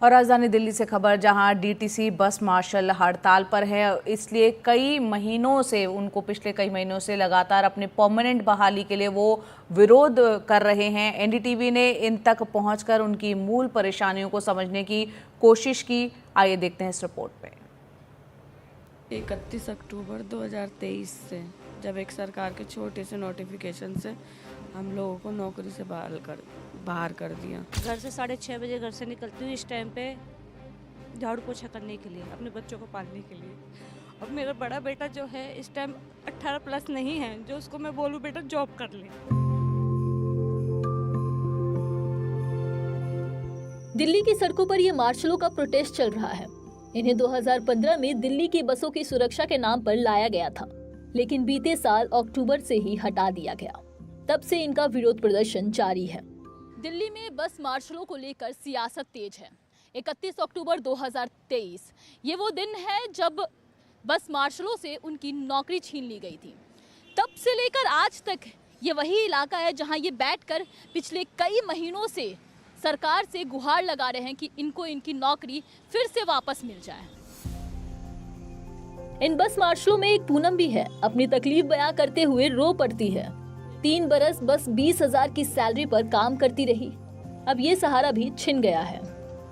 और राजधानी दिल्ली से खबर, जहां डीटीसी बस मार्शल हड़ताल पर है, इसलिए पिछले कई महीनों से लगातार अपने परमानेंट बहाली के लिए वो विरोध कर रहे हैं। एनडीटीवी ने इन तक पहुंचकर उनकी मूल परेशानियों को समझने की कोशिश की। आइए देखते हैं इस रिपोर्ट पे। 31 अक्टूबर 2023 से जब एक सरकार के छोटे से नोटिफिकेशन से हम लोगों को नौकरी से बाहर कर दिया। घर से 6:30 बजे घर से निकलती हूँ, इस टाइम पे झाड़ू पोछा करने के लिए, अपने बच्चों को पालने के लिए। अब मेरा बड़ा बेटा जो है इस टाइम 18 प्लस नहीं है, जो उसको मैं बोलूँ बेटा जॉब कर ले। दिल्ली की सड़कों पर ये मार्शलों का प्रोटेस्ट चल रहा है। इन्हें 2015 में दिल्ली की बसों की सुरक्षा के नाम पर लाया गया था, लेकिन बीते साल अक्टूबर से ही हटा दिया गया। तब से इनका विरोध प्रदर्शन जारी है। दिल्ली में बस मार्शलों को लेकर सियासत तेज है। 31 अक्टूबर 2023 ये वो दिन है जब बस मार्शलों से उनकी नौकरी छीन ली गई थी। तब से लेकर आज तक ये वही इलाका है जहां ये बैठकर पिछले कई महीनों से सरकार से गुहार लगा रहे हैं कि इनको इनकी नौकरी फिर से वापस मिल जाए। इन बस मार्शलों में एक पूनम भी है। अपनी तकलीफ बयां करते हुए रो पड़ती है। 3 बरस बस 20,000 की सैलरी पर काम करती रही। अब ये सहारा भी छिन गया है।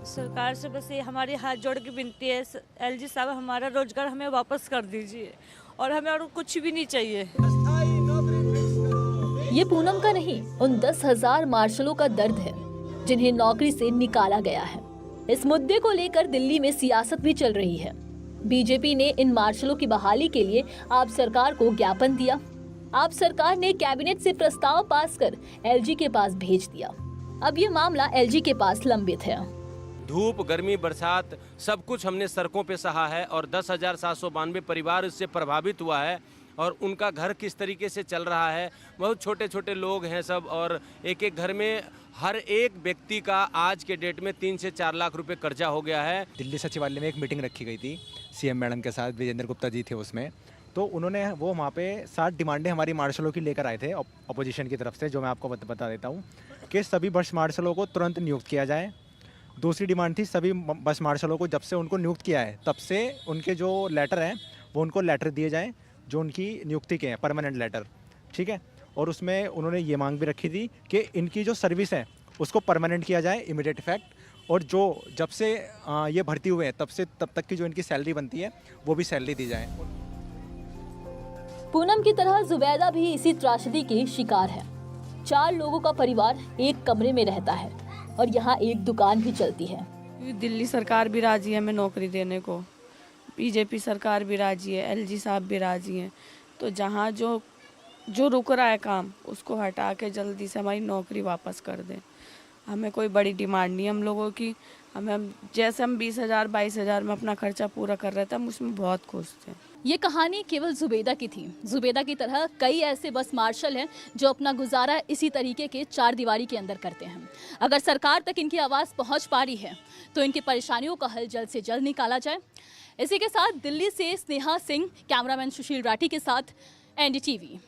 सरकार से बस ये हमारी हाथ जोड़ के विनती है, एलजी साहब हमारा रोजगार हमें वापस कर दीजिए और हमें और कुछ भी नहीं चाहिए। ये पूनम का नहीं, उन 10,000 मार्शलों का दर्द है जिन्हें नौकरी से निकाला गया है। इस मुद्दे को लेकर दिल्ली में सियासत भी चल रही है। बीजेपी ने इन मार्शलों की बहाली के लिए आप सरकार को ज्ञापन दिया। आप सरकार ने कैबिनेट से प्रस्ताव पास कर एलजी के पास भेज दिया। अब ये मामला एलजी के पास लंबित है। धूप, गर्मी, बरसात सब कुछ हमने सड़कों पे सहा है और 10,792 परिवार इससे प्रभावित हुआ है और उनका घर किस तरीके से चल रहा है। बहुत छोटे छोटे लोग हैं सब, और एक एक घर में हर एक व्यक्ति का आज के डेट में 3 से 4 लाख रुपए कर्जा हो गया है। दिल्ली सचिवालय में एक मीटिंग रखी गई थी सीएम मैडम के साथ, विजेंद्र गुप्ता जी थे उसमें। तो उन्होंने वो वहाँ पे 7 डिमांडें हमारी मार्शलों की लेकर आए थे अपोजिशन की तरफ से, जो मैं आपको बता देता हूँ कि सभी बस मार्शलों को तुरंत नियुक्त किया जाए। दूसरी डिमांड थी, सभी बस मार्शलों को जब से उनको नियुक्त किया है तब से उनके जो लेटर हैं वो उनको लेटर दिए जाएँ जो उनकी नियुक्ति के हैं, परमानेंट लेटर, ठीक है। और उसमें उन्होंने ये मांग भी रखी थी कि इनकी जो सर्विस है उसको परमानेंट किया जाए, इमीडिएट इफेक्ट, और जो जब से ये भर्ती हुए हैं तब तक की जो इनकी सैलरी बनती है वो भी सैलरी दी जाए। पूनम की तरह जुबैदा भी इसी त्रासदी की शिकार है। 4 लोगों का परिवार एक कमरे में रहता है और यहाँ एक दुकान भी चलती है। दिल्ली सरकार भी राजी है हमें नौकरी देने को, बीजेपी सरकार भी राजी है, एलजी साहब भी राजी हैं। तो जहाँ जो रुक रहा है काम उसको हटा के जल्दी से हमारी नौकरी वापस कर दें। हमें कोई बड़ी डिमांड नहीं हम लोगों की। हम 20,000 22,000 में अपना खर्चा पूरा कर रहे थे, हम उसमें बहुत खुश थे। ये कहानी केवल जुबैदा की थी। जुबैदा की तरह कई ऐसे बस मार्शल हैं जो अपना गुजारा इसी तरीके के 4 दीवारी के अंदर करते हैं। अगर सरकार तक इनकी आवाज़ पहुंच पा रही है तो इनकी परेशानियों का हल जल्द से जल्द निकाला जाए। इसी के साथ दिल्ली से स्नेहा सिंह, कैमरामैन सुशील राठी के साथ एनडीटीवी।